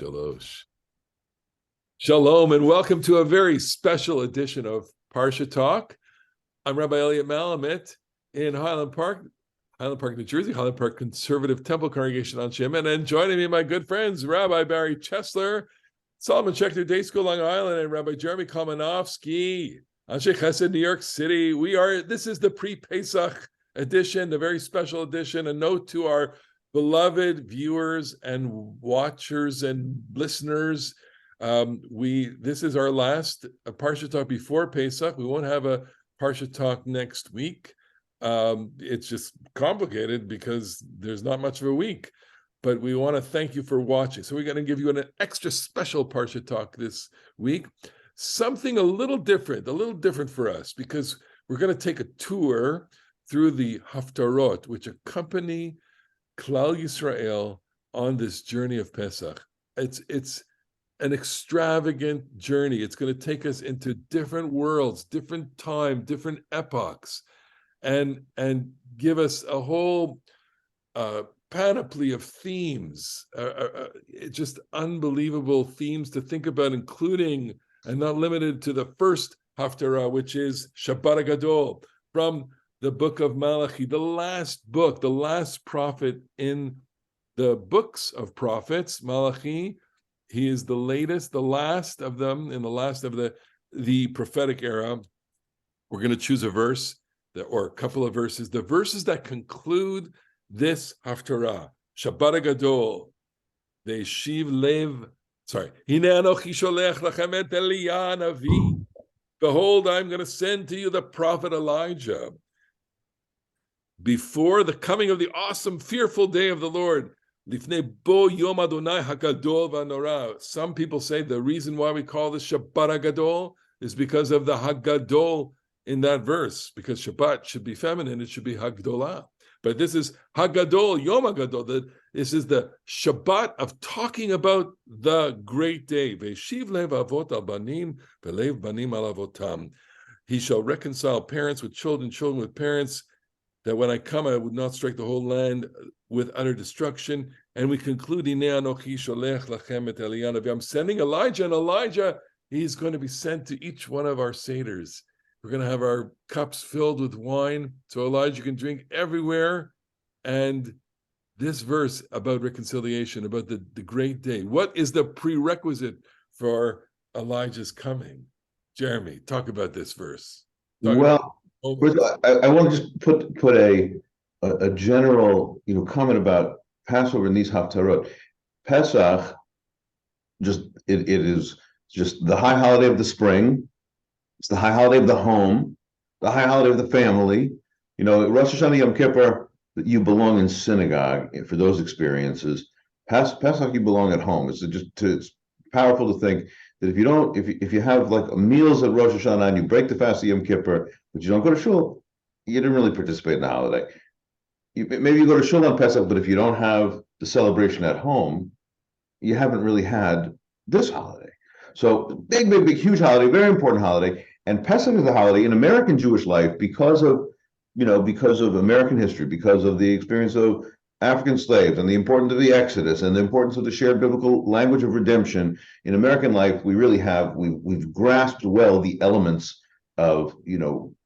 Shalosh. Shalom and welcome to a very special edition of Parasha Talk. I'm Rabbi Elliot Malamit in Highland Park, New Jersey, Highland Park Conservative Temple Congregation on Shemin, and joining me, my good friends, Rabbi Barry Chesler, Solomon Schechter Day School, Long Island, and Rabbi Jeremy Kalmanovsky, Anshe Chesed, New York City. This is the pre-Pesach edition, the very special edition. A note to our beloved viewers and watchers and listeners. This is our last Parsha Talk before Pesach. We won't have a Parsha Talk next week. It's just complicated because there's not much of a week. But we want to thank you for watching. So we're going to give you an extra special Parsha Talk this week. Something a little different for us, because we're going to take a tour through the Haftarot, which accompany Klal Yisrael on this journey of Pesach. It's an extravagant journey. It's going to take us into different worlds, different time, different epochs, and give us a whole panoply of themes, just unbelievable themes to think about, including and not limited to the first Haftara, which is Shabbat Hagadol, from the book of Malachi, the last book, the last prophet in the books of prophets. Malachi, he is the latest, the last of them, in the last of the prophetic era. We're going to choose a verse, or a couple of verses, the verses that conclude this Haftarah. Shabbat Hagadol, Ve'eshiv lev, Hine anochi sholech lachem et Eliya Navi. Behold, I'm going to send to you the prophet Elijah before the coming of the awesome, fearful day of the Lord. Lifnei bo yom Adonai hagadol v'hanora. Some people say the reason why we call this Shabbat Hagadol is because of the Hagadol in that verse, because Shabbat should be feminine, it should be Hagdolah. But this is Hagadol, Yom Hagadol. This is the Shabbat of talking about the great day. Ve'eshiv lev avot al banim, ve'lev banim al avotam. He shall reconcile parents with children, children with parents, that when I come, I would not strike the whole land with utter destruction. And we conclude, I'm sending Elijah, and Elijah, he's going to be sent to each one of our seders. We're going to have our cups filled with wine, so Elijah can drink everywhere. And this verse about reconciliation, about the great day, what is the prerequisite for Elijah's coming? Jeremy, talk about this verse. I want to just put a general comment about Passover in these Haftarot. Pesach, it is just the high holiday of the spring. It's the high holiday of the home, the high holiday of the family. Rosh Hashanah, Yom Kippur, you belong in synagogue for those experiences. Pesach, you belong at home. It's powerful to think that if you have like meals at Rosh Hashanah and you break the fast of Yom Kippur, but you don't go to shul, you didn't really participate in the holiday. Maybe you go to shul on Pesach, but if you don't have the celebration at home, you haven't really had this holiday. So big, huge holiday, very important holiday. And Pesach is a holiday in American Jewish life because of American history, because of the experience of African slaves and the importance of the Exodus and the importance of the shared biblical language of redemption. In American life, we've grasped well the elements of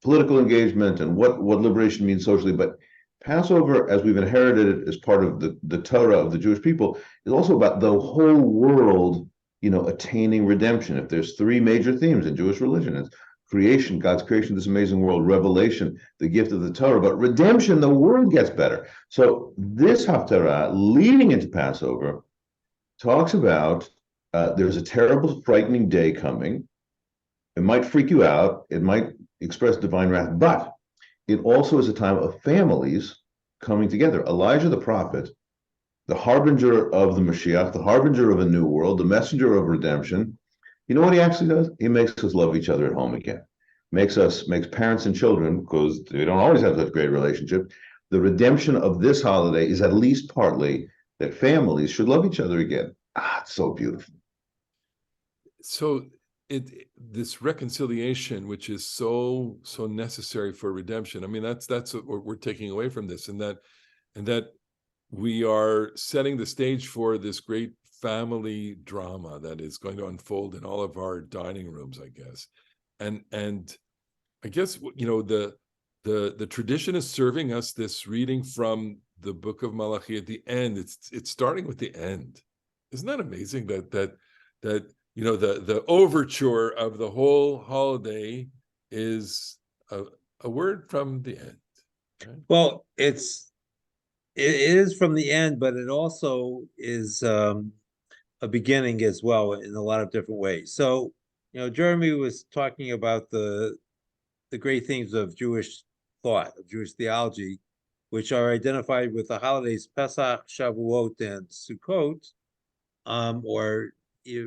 political engagement and what liberation means socially. But Passover, as we've inherited it as part of the Torah of the Jewish people, is also about the whole world attaining redemption. If there's three major themes in Jewish religion, it's creation, God's creation of this amazing world, revelation, the gift of the Torah, but redemption, the world gets better. So this Haftarah, leading into Passover, talks about there's a terrible, frightening day coming. It might freak you out. It might express divine wrath, but it also is a time of families coming together. Elijah the prophet, the harbinger of the Mashiach, the harbinger of a new world, the messenger of redemption. You know what he actually does? He makes us love each other at home again. Makes parents and children, because they don't always have such great relationships. The redemption of this holiday is at least partly that families should love each other again. It's so beautiful. So this reconciliation, which is so necessary for redemption. I mean, that's what we're taking away from this, and that we are setting the stage for this great family drama that is going to unfold in all of our dining rooms, I guess. And I guess, the tradition is serving us this reading from the book of Malachi at the end. It's starting with the end. Isn't that amazing that the overture of the whole holiday is a word from the end, right? Well, it is from the end, but it also is a beginning as well in a lot of different ways. So, Jeremy was talking about the great themes of Jewish thought, of Jewish theology, which are identified with the holidays Pesach, Shavuot, and Sukkot, or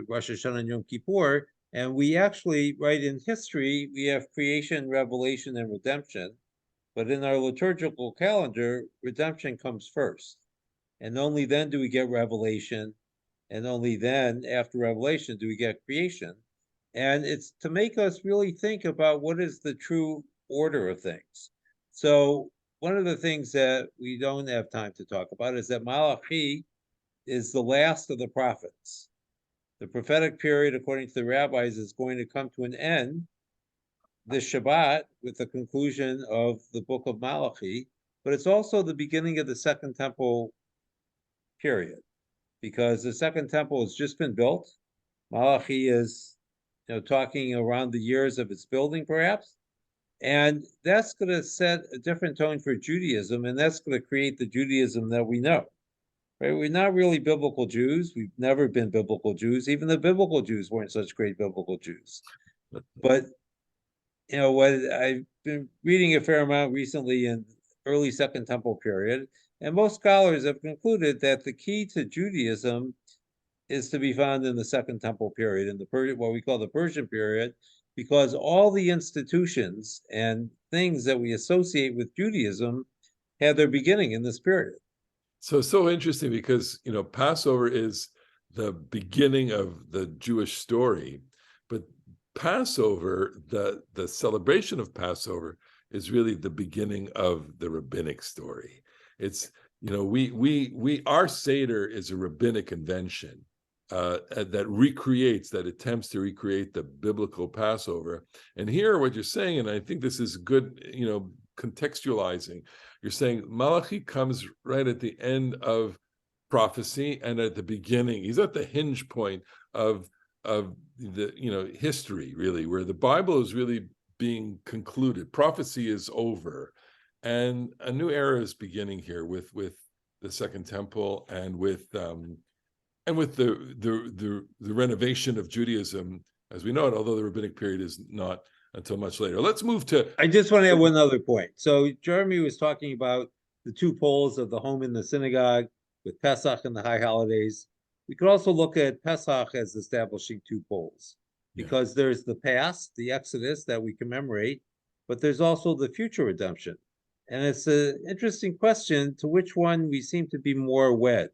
Rosh Hashanah and Yom Kippur. And we actually, right, in history, we have creation, revelation, and redemption. But in our liturgical calendar, redemption comes first. And only then do we get revelation. And only then, after revelation, do we get creation. And it's to make us really think about what is the true order of things. So one of the things that we don't have time to talk about is that Malachi is the last of the prophets. The prophetic period, according to the rabbis, is going to come to an end this Shabbat with the conclusion of the book of Malachi, but it's also the beginning of the Second Temple period, because the Second Temple has just been built. Malachi is, talking around the years of its building, perhaps, and that's going to set a different tone for Judaism, and that's going to create the Judaism that we know. Right? We're not really biblical Jews. We've never been biblical Jews. Even the biblical Jews weren't such great biblical Jews. But what I've been reading a fair amount recently in early Second Temple period, and most scholars have concluded that the key to Judaism is to be found in the Second Temple period, in what we call the Persian period, because all the institutions and things that we associate with Judaism had their beginning in this period. So interesting, because Passover is the beginning of the Jewish story, but Passover, the celebration of Passover, is really the beginning of the rabbinic story. It's our Seder is a rabbinic invention that attempts to recreate the biblical Passover. And here, what you're saying, and I think this is good, contextualizing. You're saying Malachi comes right at the end of prophecy and at the beginning. He's at the hinge point of the history, really, where the Bible is really being concluded. Prophecy is over, and a new era is beginning here with the Second Temple and with the renovation of Judaism as we know it, although the rabbinic period is not until much later. Let's move to... I just want to add one other point. So Jeremy was talking about the two poles of the home and the synagogue with Pesach and the high holidays. We could also look at Pesach as establishing two poles, because there's the past, the Exodus that we commemorate, but there's also the future redemption. And it's an interesting question to which one we seem to be more wed.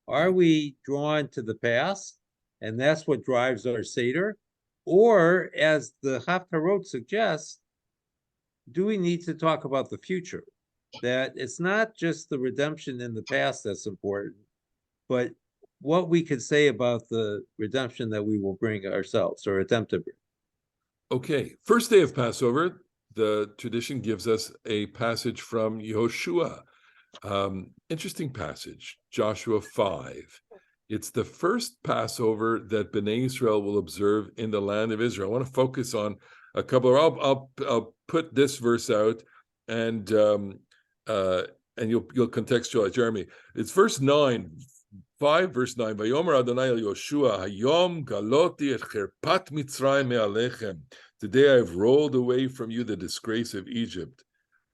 Are we drawn to the past, and that's what drives our Seder? Or, as the Haftarot suggests, do we need to talk about the future? That it's not just the redemption in the past that's important, but what we could say about the redemption that we will bring ourselves or attempt to bring. Okay, first day of Passover, the tradition gives us a passage from Yehoshua. Interesting passage, Joshua 5. It's the first Passover that Bnei Israel will observe in the land of Israel. I want to focus on a couple. I'll put this verse out, and you'll contextualize, Jeremy. It's verse 9, 5 verse 9. Vayomer Adonai el Yoshua, Hayom galoti et cherpat Mitzrayim me'alechem. Today I have rolled away from you the disgrace of Egypt.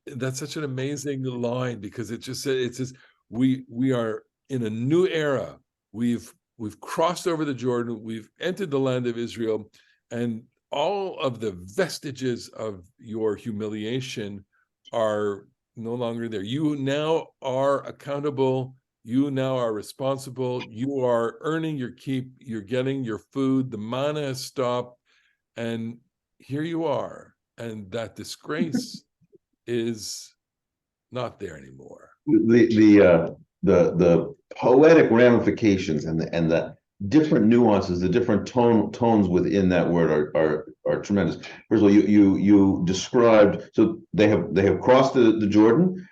That's such an amazing line, because it says we are in a new era. We've crossed over the Jordan. We've entered the land of Israel, and all of the vestiges of your humiliation are no longer there. You now are accountable. You now are responsible. You are earning your keep. You're getting your food. The manna has stopped, and here you are. And that disgrace is not there anymore. The poetic ramifications and the different nuances, the different tones within that word are tremendous. First of all, you described, so they have crossed the Jordan.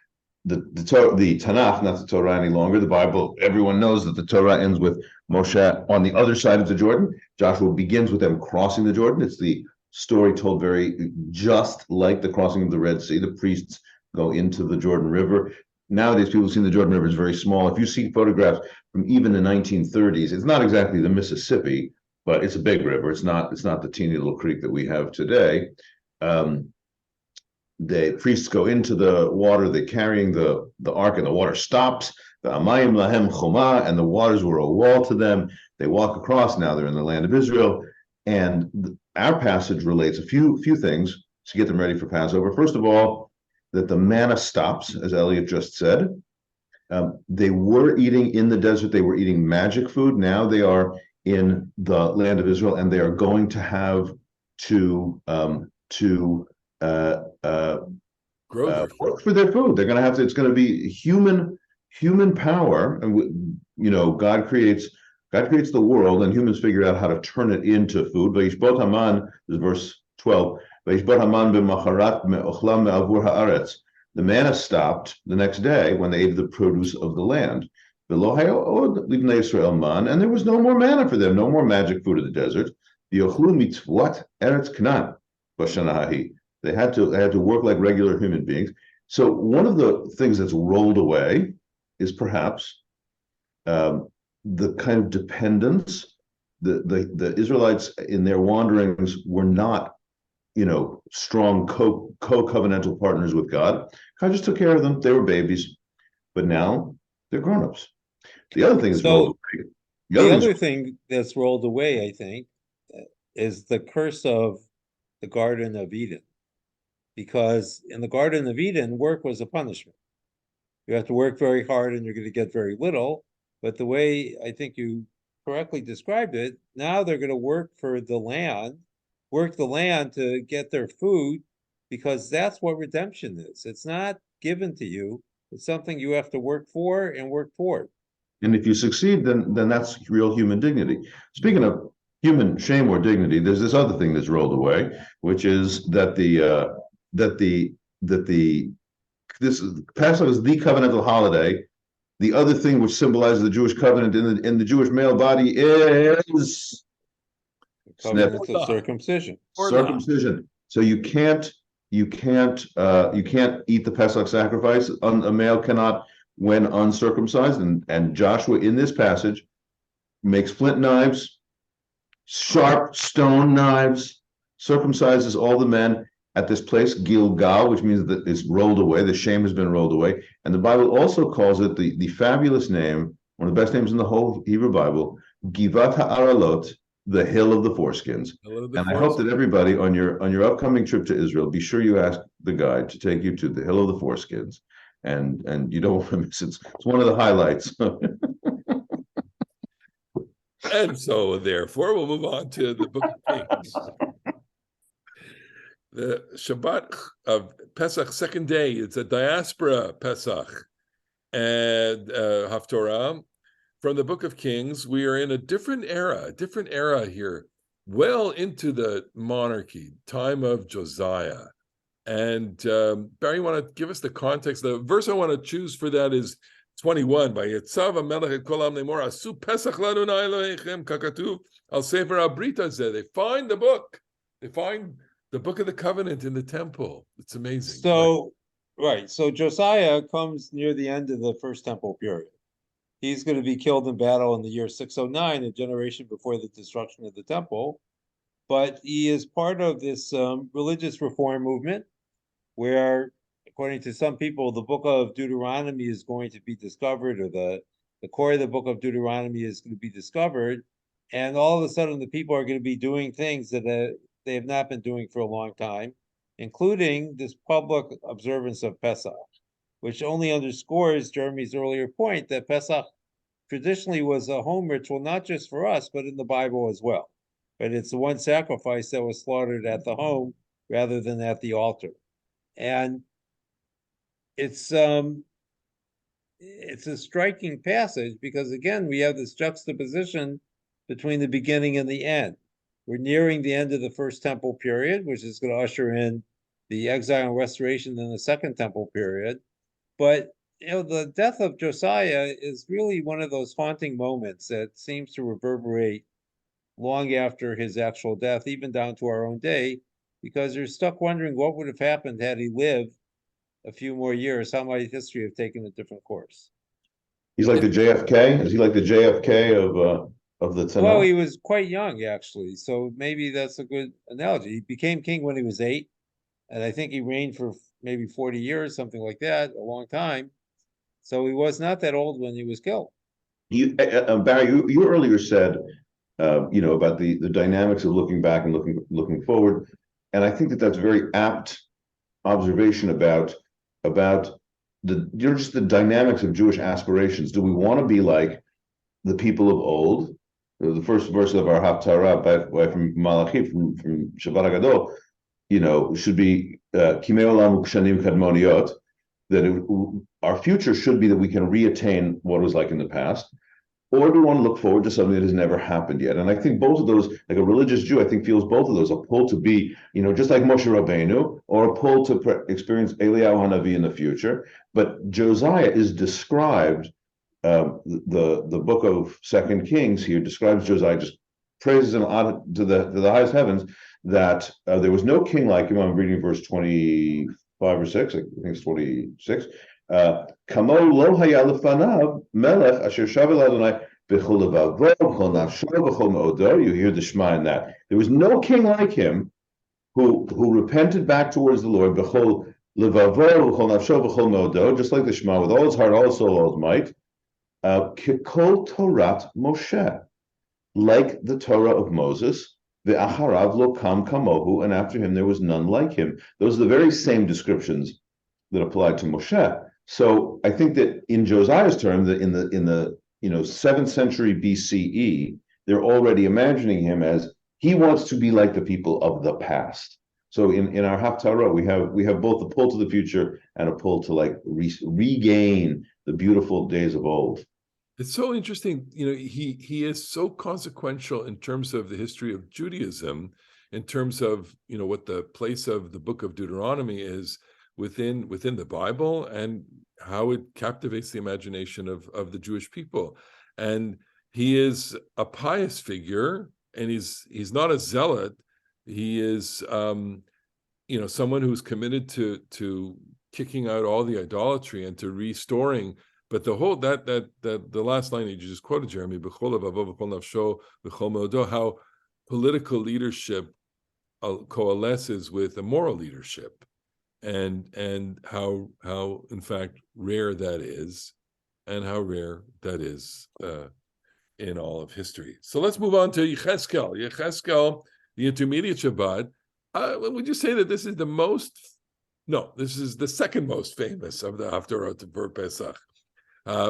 The Tanakh, not the Torah any longer. The Bible, everyone knows that the Torah ends with Moshe on the other side of the Jordan. Joshua begins with them crossing the Jordan. It's the story told very just like the crossing of the Red Sea. The priests go into the Jordan River. Nowadays, people have seen the Jordan River is very small. If you see photographs from even the 1930s, it's not exactly the Mississippi, but it's a big river. It's not the teeny little creek that we have today. The priests go into the water, they're carrying the ark, and the water stops. The Amayim Lahem Choma, and the waters were a wall to them. They walk across, now they're in the land of Israel. And our passage relates a few things to get them ready for Passover. First of all, that the manna stops, as Elliot just said. They were eating in the desert, they were eating magic food. Now they are in the land of Israel, and they are going to have to work for their food. They're going to have to. It's going to be human power, and God creates the world, and humans figure out how to turn it into food. Vayishbot Haman, this is verse 12. Vayishbot Haman b'macharat me'ochlam me'avur haaretz. The manna stopped the next day when they ate the produce of the land. V'lo hayod livnei Yisrael man, and there was no more manna for them, no more magic food of the desert. V'yochlu mitzvot eretz Canaan b'shana hahi. They had to work like regular human beings. So one of the things that's rolled away is perhaps the kind of dependence. The Israelites in their wanderings were not, strong co-covenantal partners with God. God just took care of them. They were babies, but now they're grown-ups. The other thing is rolled away. The other thing that's rolled away, I think, is the curse of the Garden of Eden. Because in the Garden of Eden, work was a punishment. You have to work very hard and you're going to get very little. But the way I think you correctly described it, now they're going to work for the land, work the land to get their food, because that's what redemption is. It's not given to you. It's something you have to work for and work toward. And if you succeed, then that's real human dignity. Speaking of human shame or dignity, there's this other thing that's rolled away, which is that this Passover is the covenantal holiday. The other thing which symbolizes the Jewish covenant in the Jewish male body is Covenant of circumcision. Circumcision. So you can't eat the Pesach sacrifice. A male cannot when uncircumcised. And Joshua in this passage makes flint knives, sharp stone knives, circumcises all the men at this place, Gilgal, which means that it's rolled away, the shame has been rolled away. And the Bible also calls it the fabulous name, one of the best names in the whole Hebrew Bible, Givat HaAralot, the hill of the foreskins. I hope that everybody on your upcoming trip to Israel, be sure you ask the guide to take you to the hill of the foreskins. And you don't want to miss it. It's one of the highlights. And so therefore we'll move on to the book of Kings. The Shabbat of Pesach, second day, it's a diaspora Pesach. And Haftarah, from the book of Kings, we are in a different era here, well into the monarchy, time of Josiah. And Barry, you want to give us the context? The verse I want to choose for that is 21. By Yetzav HaMelech et Kol Ha'am Lemor, Asu Pesach L'Adonai Elohechem Kakatuv Al Sefer HaBrit. They find the book. They find the book of the covenant in the temple. It's amazing. So, right. So Josiah comes near the end of the first temple period. He's going to be killed in battle in the year 609, a generation before the destruction of the temple. But he is part of this religious reform movement where, according to some people, the book of Deuteronomy is going to be discovered, or the core of the book of Deuteronomy is going to be discovered. And all of a sudden, the people are going to be doing things that they have not been doing for a long time, including this public observance of Pesach, which only underscores Jeremy's earlier point that Pesach traditionally was a home ritual, not just for us, but in the Bible as well. But it's the one sacrifice that was slaughtered at the home rather than at the altar. And it's a striking passage because, again, we have this juxtaposition between the beginning and the end. We're nearing the end of the first temple period, which is going to usher in the exile and restoration in the second temple period. But the death of Josiah is really one of those haunting moments that seems to reverberate long after his actual death, even down to our own day, because you're stuck wondering what would have happened had he lived a few more years. How might history have taken a different course? He's like the JFK. Is he like the JFK of the Tanakh? Well, he was quite young, actually, so maybe that's a good analogy. He became king when he was 8, and I think he reigned for maybe 40 years, something like that, a long time. So he was not that old when he was killed. Barry, you earlier said, about the dynamics of looking back and looking forward, and I think that's a very apt observation about just the dynamics of Jewish aspirations. Do we want to be like the people of old? The first verse of our Haftara from Malachi, from Shabbat Hagadol, should be Kimei Olam Ukshanim Kadmoniot, that our future should be that we can reattain what was like in the past, or do we want to look forward to something that has never happened yet? And I think both of those, like a religious Jew, I think feels both of those, a pull to be, just like Moshe Rabbeinu, or a pull to experience Eliyahu Hanavi in the future. But Josiah is described, the book of Second Kings here describes Josiah, just praises him to the highest heavens, that there was no king like him. I'm reading verse 25 or 6, I think it's 26. Kamo lo haya lefanav melech asher shav el Adonai b'chol levavo b'chol nafsho b'chol me'odo. You hear the Shema in that. There was no king like him who repented back towards the Lord b'chol levavo b'chol nafsho b'chol me'odo, just like the Shema, with all his heart, all his soul, all his might. Kikol Torat Moshe, like the Torah of Moses. The Acharav lo kam kamohu, and after him there was none like him. Those are the very same descriptions that applied to Moshe. So I think that in Josiah's term, that in the 7th century BCE, they're already imagining him as he wants to be like the people of the past. So in our Haftara, we have both a pull to the future and a pull to regain the beautiful days of old. It's so interesting, he is so consequential in terms of the history of Judaism, in terms of, what the place of the book of Deuteronomy is within the Bible, and how it captivates the imagination of the Jewish people. And he is a pious figure, and he's not a zealot. He is, someone who's committed to kicking out all the idolatry and to restoring. But the whole the last line that you just quoted, Jeremy, how political leadership coalesces with a moral leadership, and how in fact rare that is, and how rare that is in all of history. So let's move on to Yecheskel. Yecheskel, the intermediate Shabbat. Would you say that this is this is the second most famous of the Haftarot of Pesach?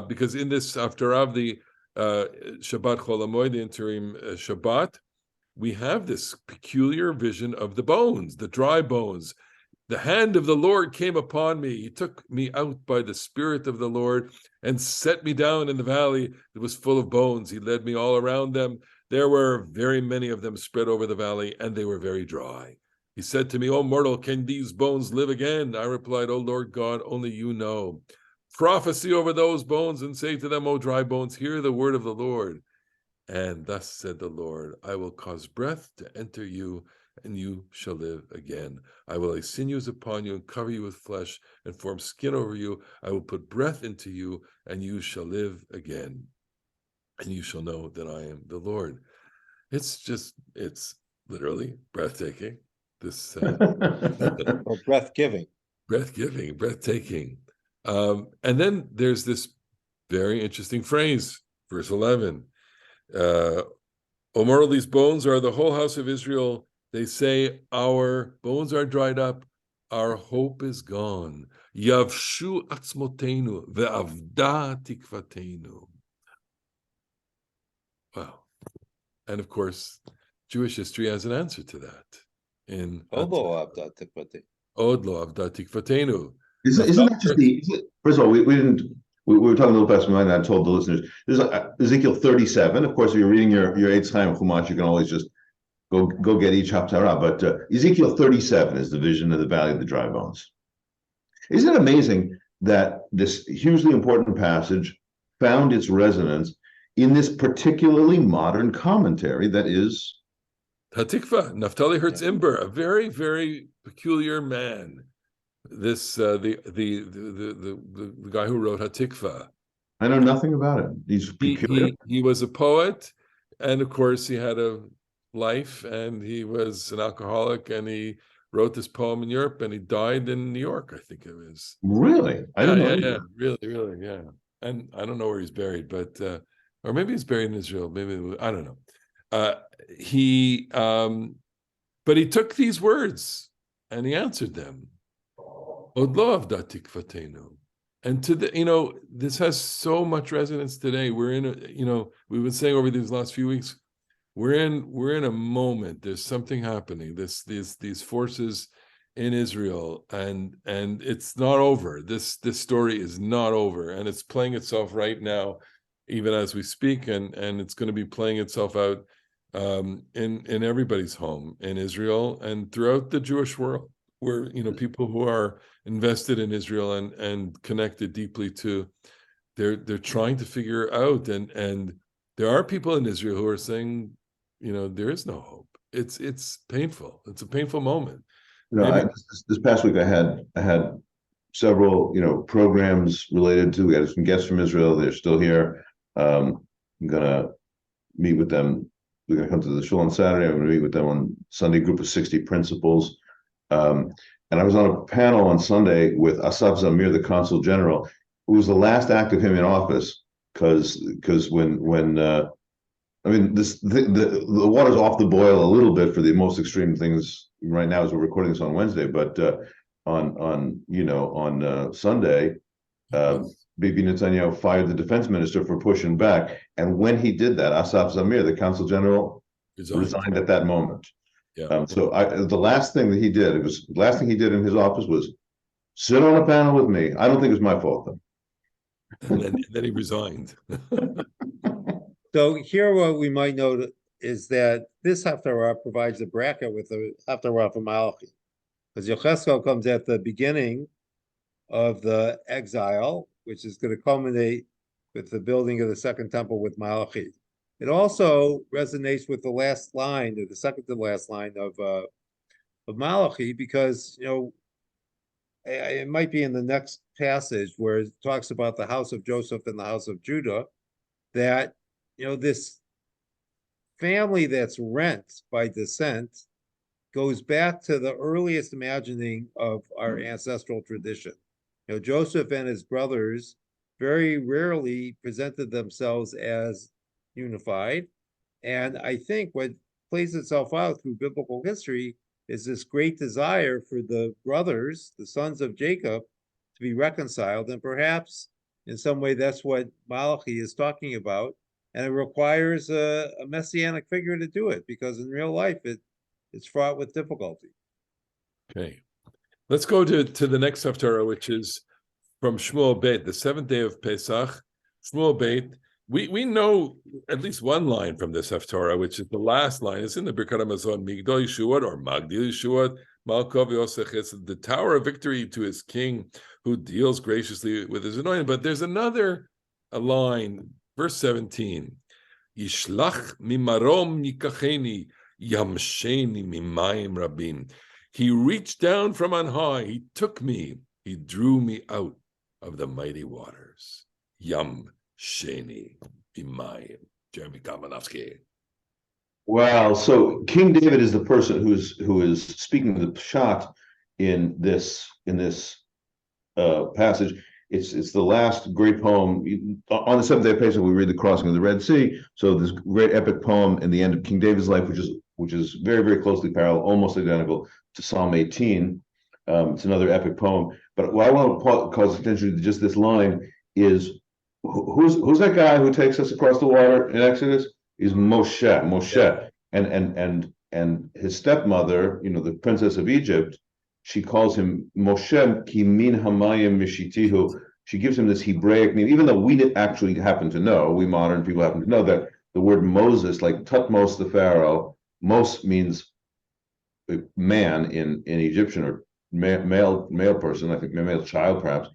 Because in this Haftara of the Shabbat Chol Hamoed, the interim Shabbat, we have this peculiar vision of the bones, the dry bones. The hand of the Lord came upon me. He took me out by the Spirit of the Lord and set me down in the valley that was full of bones. He led me all around them. There were very many of them spread over the valley, and they were very dry. He said to me, O mortal, can these bones live again? I replied, O Lord God, only you know. Prophecy over those bones and say to them, O dry bones, hear the word of the Lord. And thus said the Lord, I will cause breath to enter you, and you shall live again. I will lay sinews upon you and cover you with flesh and form skin over you. I will put breath into you, and you shall live again. And you shall know that I am the Lord. It's literally breathtaking. This Or breath-giving. Breathtaking. And then there's this very interesting phrase, verse 11. O mortal, these bones are the whole house of Israel. They say, our bones are dried up, our hope is gone. Yavshu atzmotenu ve'avda tikvatenu. Wow. And of course, Jewish history has an answer to that. Od lo avda tikvatenu. Od lo avda tikvatenu. Isn't that just first of all, we we were talking a little past my mind, and I told the listeners, there's Ezekiel 37. Of course, if you're reading your Eitz Chaim Chumash, you can always just go get each Haftara. But Ezekiel 37 is the vision of the Valley of the Dry Bones. Isn't it amazing that this hugely important passage found its resonance in this particularly modern commentary that is Hatikva, Naftali Hertz Imber, a very, very peculiar man. This the guy who wrote Hatikva. I know nothing about it. He's peculiar. He was a poet, and of course he had a life, and he was an alcoholic, and he wrote this poem in Europe, and he died in New York, I think it was. Really? I don't know. Really, yeah. And I don't know where he's buried, but or maybe he's buried in Israel. Maybe I don't know. But he took these words and he answered them. Od lo avda tikvatenu. And this has so much resonance today. We're in we've been saying over these last few weeks, we're in a moment. There's something happening. These forces in Israel, and it's not over. This story is not over, and it's playing itself right now, even as we speak, and it's going to be playing itself out in everybody's home in Israel and throughout the Jewish world, where people who are invested in Israel and connected deeply to, they're trying to figure out, and there are people in Israel who are saying, there is no hope. It's painful. It's a painful moment. This past week I had several programs related to. We had some guests from Israel. They're still here. I'm gonna meet with them. We're gonna come to the shul on Saturday. I'm gonna meet with them on Sunday. Group of 60 principals. And I was on a panel on Sunday with Asaf Zamir, the consul general, who was the last act of him in office, because when the water's off the boil a little bit for the most extreme things right now as we're recording this on Wednesday, but on Sunday, Bibi Netanyahu fired the defense minister for pushing back, and when he did that, Asaf Zamir, the consul general, resigned at that moment. Yeah. The last thing in his office was sit on a panel with me. I don't think it was my fault though. And then he resigned. So here, what we might note is that this Haftara provides a bracket with the Haftara of Malachi, because Yechezkel comes at the beginning of the exile, which is going to culminate with the building of the second temple with Malachi. It also resonates with the last line, or the second to last line of Malachi, because it might be in the next passage where it talks about the house of Joseph and the house of Judah, that this family that's rent by descent goes back to the earliest imagining of our ancestral tradition. Joseph and his brothers very rarely presented themselves as unified. And I think what plays itself out through biblical history is this great desire for the brothers, the sons of Jacob, to be reconciled. And perhaps in some way that's what Malachi is talking about. And it requires a messianic figure to do it, because in real life it's fraught with difficulty. Okay. Let's go to the next Haftara, which is from Shmuel Beit, the 7th day of Pesach. Shmuel Beit. We know at least one line from this Haftara, which is the last line. It's in the Birkat HaMazon, Migdol Yeshuot, or Magdil Yeshuot, Malkov Yosech. It's the tower of victory to his king, who deals graciously with his anointed. But there's a line, verse 17. Yishlach mimarom nikacheni, yamsheni mimayim rabim. He reached down from on high. He took me. He drew me out of the mighty waters. Yam Sheni Mimayim. Jeremy Kamenofsky. Wow. So King David is the person who is speaking the pshat in this passage. It's the last great poem on the 7th day of Pesach. We read the crossing of the Red Sea. So this great epic poem in the end of King David's life, which is very, very closely parallel, almost identical to Psalm 18. It's another epic poem. But what I want to cause attention to just this line is, who's that guy who takes us across the water in Exodus? Is Moshe. Yeah. And his stepmother, the princess of Egypt, she calls him Moshe ki min hamayim mishitihu. she gives him this Hebraic name, even though we didn't actually happen to know, we modern people happen to know that the word Moses, like Tutmos the Pharaoh, Mos means man in Egyptian, or male person, I think male child perhaps.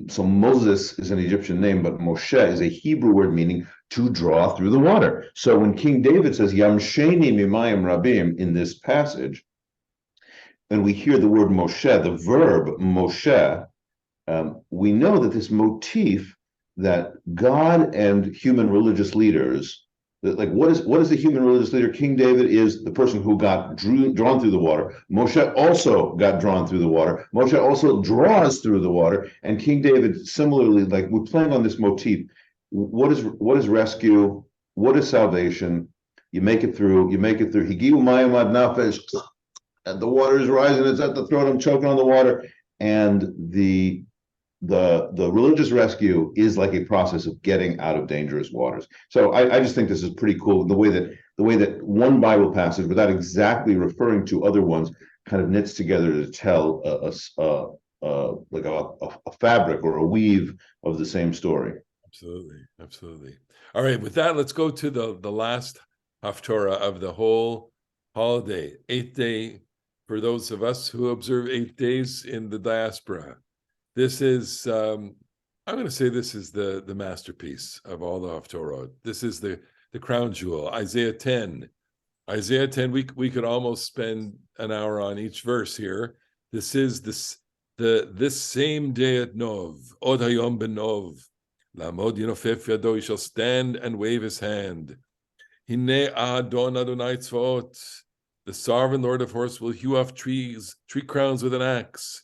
So Moses is an Egyptian name, but Moshe is a Hebrew word meaning to draw through the water. So when King David says Yamsheni mimayim rabim in this passage, and we hear the word Moshe, the verb Moshe, we know that this motif that God and human religious leaders, that, like, what is the human religious leader? King David is the person who got drawn through the water. Moshe also got drawn through the water. Moshe also draws through the water, and King David similarly, like, we're playing on this motif. What is rescue? What is salvation? You make it through. Higiu mayim ad nafesh, and the water is rising. It's at the throat. I'm choking on the water, and the religious rescue is like a process of getting out of dangerous waters. So I just think this is pretty cool. The way that one Bible passage, without exactly referring to other ones, kind of knits together to tell like a fabric or a weave of the same story. Absolutely. All right, with that, let's go to the last Haftara of the whole holiday, 8th day, for those of us who observe 8 days in the diaspora. This is, I'm going to say this is the masterpiece of all the Haftarot. This is the crown jewel, Isaiah 10. Isaiah 10, we could almost spend an hour on each verse here. This is this same day at Nov, Od Hayom ben Nov, Lamod Yinofef Yado, he shall stand and wave his hand. Hine Adon Adonai Tzvaot, the sovereign Lord of hosts will hew off tree crowns with an axe.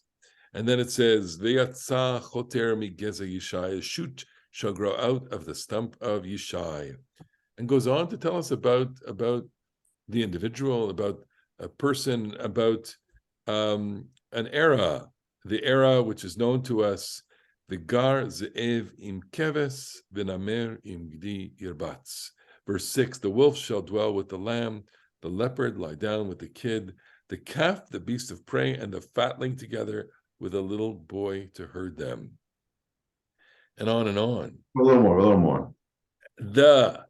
And then it says, Ve'yatza choter migeza Yishai, a shoot shall grow out of the stump of Yishai. And goes on to tell us about the individual, about a person, about an era, the era which is known to us, V'gar ze'ev im keves, v'namer im gdi yirbatz. Verse 6, the wolf shall dwell with the lamb, the leopard lie down with the kid, the calf, the beast of prey, and the fatling together with a little boy to herd them. And on and on. A little more. The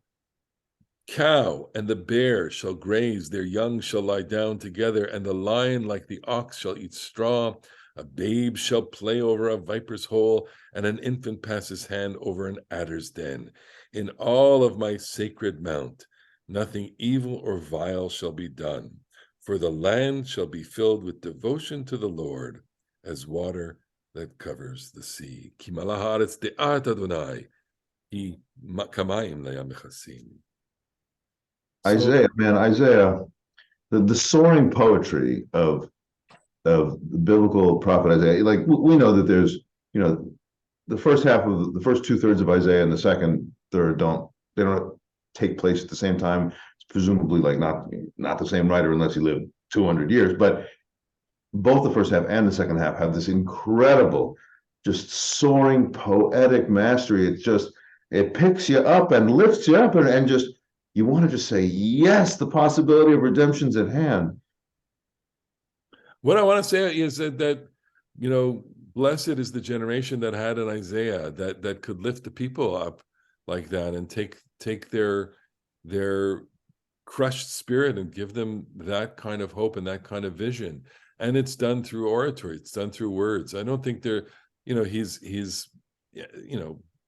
cow and the bear shall graze, their young shall lie down together, and the lion like the ox shall eat straw. A babe shall play over a viper's hole, and an infant pass his hand over an adder's den. In all of my sacred mount, nothing evil or vile shall be done, for the land shall be filled with devotion to the Lord, as water that covers the sea. Ki malach haaretz de'at Adonai, hi kamayim layam mechasim. Isaiah, the soaring poetry of the biblical prophet Isaiah. Like, we know that there's, the first half of the first 2/3 of Isaiah and the second third don't take place at the same time. It's presumably like not the same writer unless he lived 200 years, but both the first half and the second half have this incredible, just soaring poetic mastery. It picks you up and lifts you up, and just, you want to just say, yes, the possibility of redemption's at hand. What I want to say is that blessed is the generation that had an Isaiah that could lift the people up like that and take their crushed spirit and give them that kind of hope and that kind of vision. And it's done through oratory. It's done through words. I don't think he's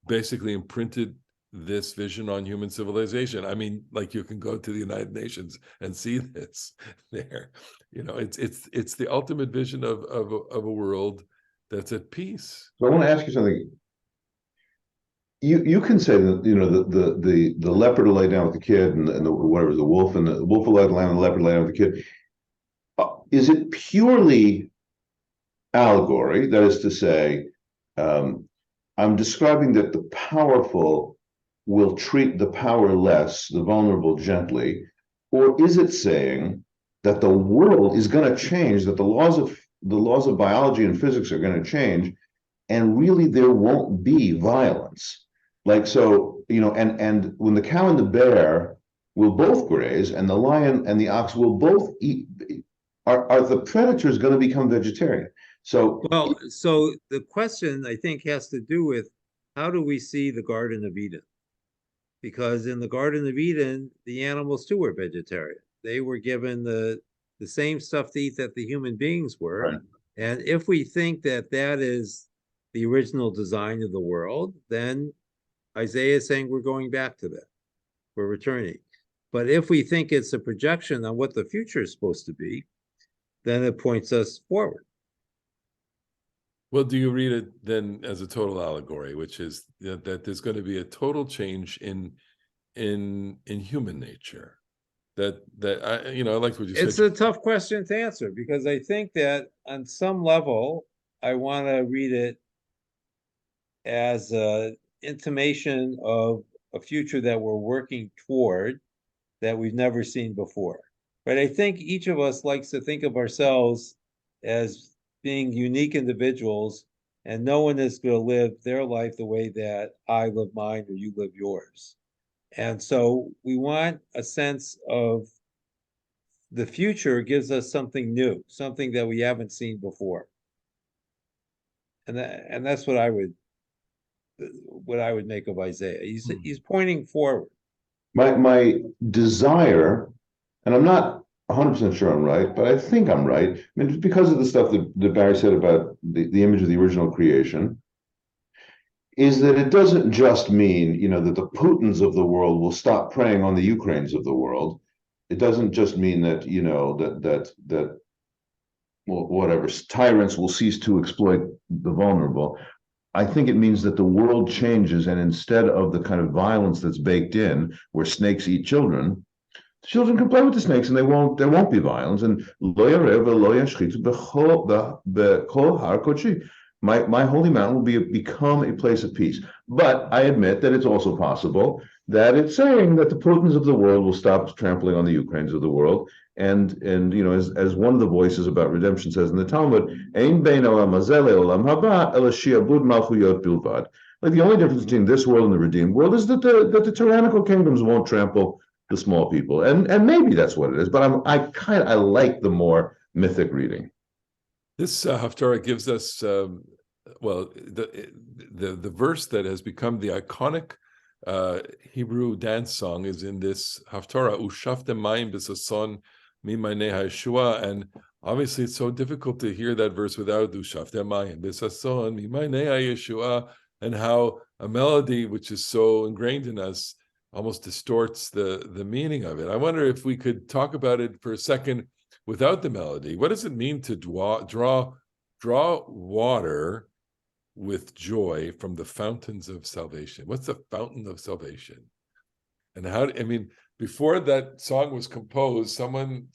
basically imprinted this vision on human civilization. I mean, like, you can go to the United Nations and see this there. It's the ultimate vision of a world that's at peace. So I want to ask you something. You can say that the leopard will lay down with the kid, and the wolf will lay down, and the leopard will lay down with the kid. Is it purely allegory? That is to say, I'm describing that the powerful will treat the powerless, the vulnerable, gently, or is it saying that the world is going to change, that the laws of biology and physics are going to change, and really there won't be violence? Like, so, and when the cow and the bear will both graze, and the lion and the ox will both eat, are the predators going to become vegetarian? So Well, so the question I think has to do with how do we see the Garden of Eden? Because in the Garden of Eden, the animals too were vegetarian. They were given the same stuff to eat that the human beings were. right. And if we think that that is the original design of the world, then Isaiah is saying we're going back to that. We're returning. But if we think it's a projection on what the future is supposed to be, then it points us forward. Well, do you read it then as a total allegory, which is that there's going to be a total change in human nature? That I like what you It's said. a tough question to answer because I think that on some level, I want to read it as an intimation of a future that we're working toward that we've never seen before. But I think each of us likes to think of ourselves as being unique individuals, and no one is going to live their life the way that I live mine or you live yours. And so we want a sense of the future gives us something new, something that we haven't seen before. And that's what I would make of Isaiah. He's pointing forward. My desire, and I'm not 100% sure I'm right, but I think I'm right. I mean, it's because of the stuff that Barry said about the image of the original creation, is that it doesn't just mean, that the Putins of the world will stop preying on the Ukraines of the world. It doesn't just mean that, that well, whatever, tyrants will cease to exploit the vulnerable. I think it means that the world changes, and instead of the kind of violence that's baked in, where snakes eat children, children can play with the snakes, and there won't be violence. And my holy mountain will become a place of peace. But I admit that it's also possible that it's saying that the Putins of the world will stop trampling on the Ukraines of the world. And as one of the voices about redemption says in the Talmud, Ein bein olam hazeh le'olam haba ela shi'abud malchuyot bilvad. Like the only difference between this world and the redeemed world is that the tyrannical kingdoms won't trample the small people, and maybe that's what it is. But I like the more mythic reading. This Haftara gives us the verse that has become the iconic Hebrew dance song is in this Haftara, Ushaftem mayim b'sason mimayne ha'yeshua, and obviously it's so difficult to hear that verse without Ushaftem mayim b'sason mimayne ha'yeshua, and how a melody which is so ingrained in us almost distorts the meaning of it. I wonder if we could talk about it for a second without the melody. What does it mean to draw water with joy from the fountains of salvation? What's the fountain of salvation? And before that song was composed, someone,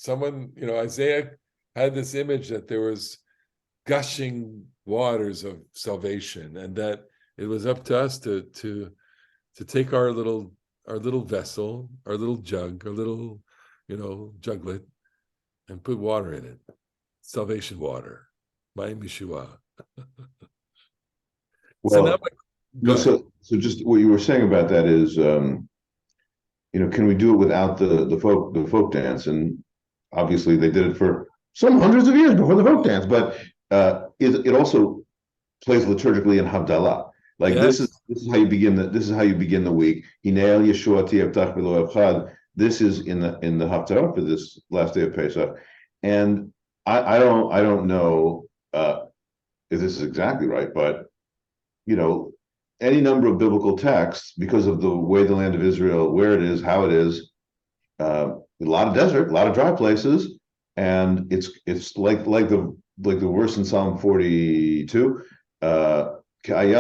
Isaiah had this image that there was gushing waters of salvation, and that it was up to us to take our little vessel, our little jug, our little, juglet, and put water in it. Salvation water. Mayim Yeshua. Well, so just what you were saying about that is, can we do it without the folk dance? And obviously they did it for some hundreds of years before the folk dance, but it also plays liturgically in Havdalah. Like yes. This is how you begin the week. Hinei Yeshua ti'avtach v'lo evchad. This is in the Haftara for this last day of Pesach, and I don't know if this is exactly right, but any number of biblical texts, because of the way the land of Israel, where it is, how it is, a lot of desert, a lot of dry places, and it's like the verse in Psalm 42. Like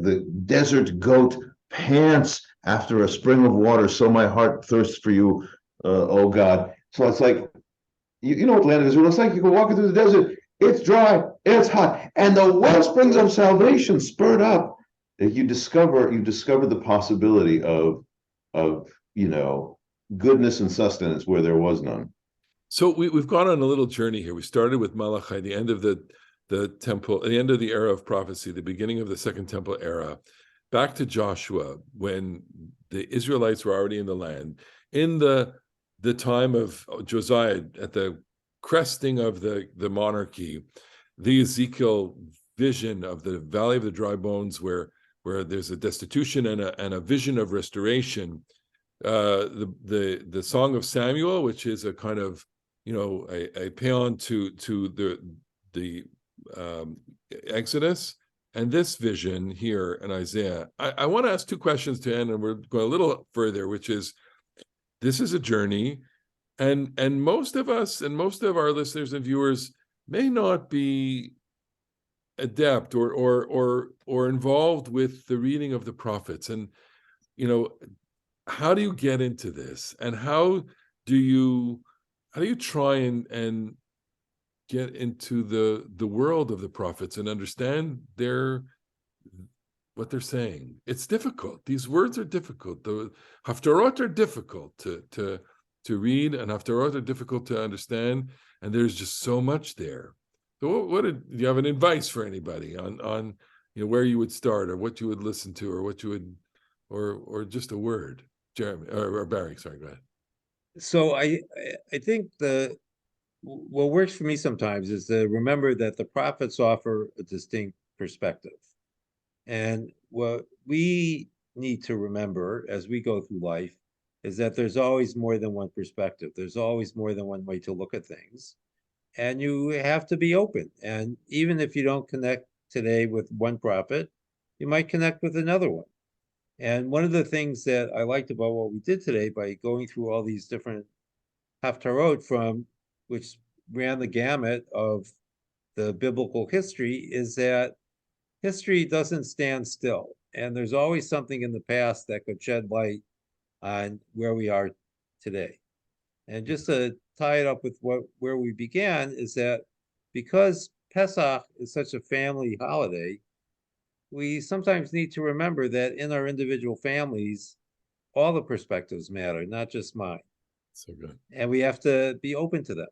the desert goat pants after a spring of water, so my heart thirsts for you, oh God. So it's like, you know what land of Israel looks like. You go walking through the desert, it's dry, it's hot, and the well springs of salvation spurred up. You discover the possibility of goodness and sustenance where there was none. So we've gone on a little journey here. We started with Malachi, the end of the temple, the end of the era of prophecy, the beginning of the Second Temple era, back to Joshua, when the Israelites were already in the land. In the time of Josiah, at the cresting of the monarchy, the Ezekiel vision of the Valley of the Dry Bones, where there's a destitution and a vision of restoration. The Song of Samuel, which is a kind of, a paean to the Exodus, and this vision here in Isaiah. I want to ask two questions to end, and we're going a little further, which is, this is a journey, and most of us and most of our listeners and viewers may not be adept or involved with the reading of the prophets. And how do you get into this, and how do you try and get into the world of the prophets and understand what they're saying? It's difficult. These words are difficult. The Haftarot are difficult to read, and Haftarot are difficult to understand, and there's just so much there. So do you have an advice for anybody on where you would start, or what you would listen to, or what you would, or just a word? Jeremy or Barry, sorry, go ahead. So I think what works for me sometimes is to remember that the prophets offer a distinct perspective. And what we need to remember as we go through life is that there's always more than one perspective. There's always more than one way to look at things. And you have to be open. And even if you don't connect today with one prophet, you might connect with another one. And one of the things that I liked about what we did today, by going through all these different Haftarot which ran the gamut of the biblical history, is that history doesn't stand still. And there's always something in the past that could shed light on where we are today. And just to tie it up with where we began, is that because Pesach is such a family holiday, we sometimes need to remember that in our individual families, all the perspectives matter, not just mine. So good. And we have to be open to them.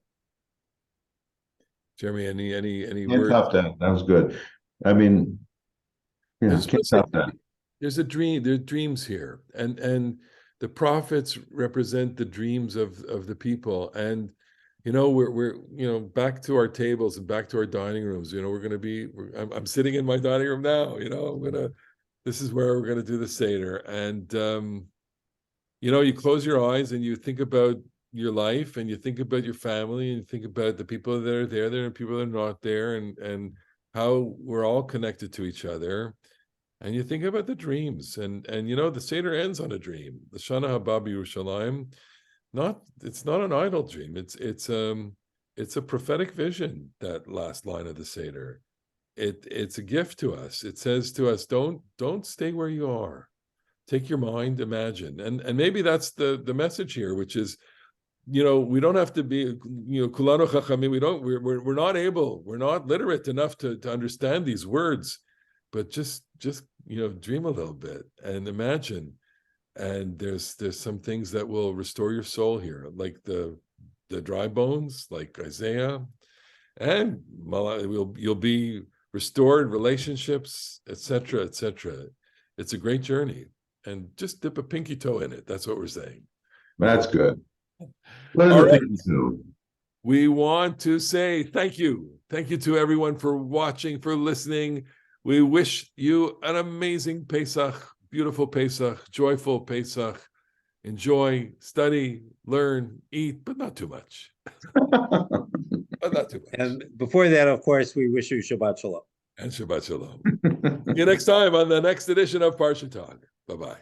Jeremy, any Can't words? top that. That was good. I mean, can't top that. There's a dream. There are dreams here, and the prophets represent the dreams of the people. And we're back to our tables and back to our dining rooms. We're going to be. I'm sitting in my dining room now. This is where we're going to do the Seder, and you close your eyes and you think about your life, and you think about your family, and you think about the people that are there and people that are not there, and how we're all connected to each other. And you think about the dreams, and the Seder ends on a dream. The Shana Haba B'Yerushalayim, it's not an idle dream. It's a prophetic vision. That last line of the Seder, it's a gift to us. It says to us, don't stay where you are. Take your mind, imagine, and maybe that's the message here, which is, we don't have to be, kulanu chachamim. We're not literate enough to understand these words, but just dream a little bit and imagine. And there's some things that will restore your soul here, like the dry bones, like Isaiah, and you'll be restored, relationships, etc., etc. It's a great journey, and just dip a pinky toe in it. That's what we're saying. That's good. All right. We want to say thank you to everyone for watching, for listening. We wish you an amazing Pesach, beautiful Pesach, joyful Pesach. Enjoy, study, learn, eat, but not too much. But not too much. And before that, of course, we wish you Shabbat Shalom. And Shabbat Shalom. See you next time on the next edition of Parasha Talk. Bye-bye.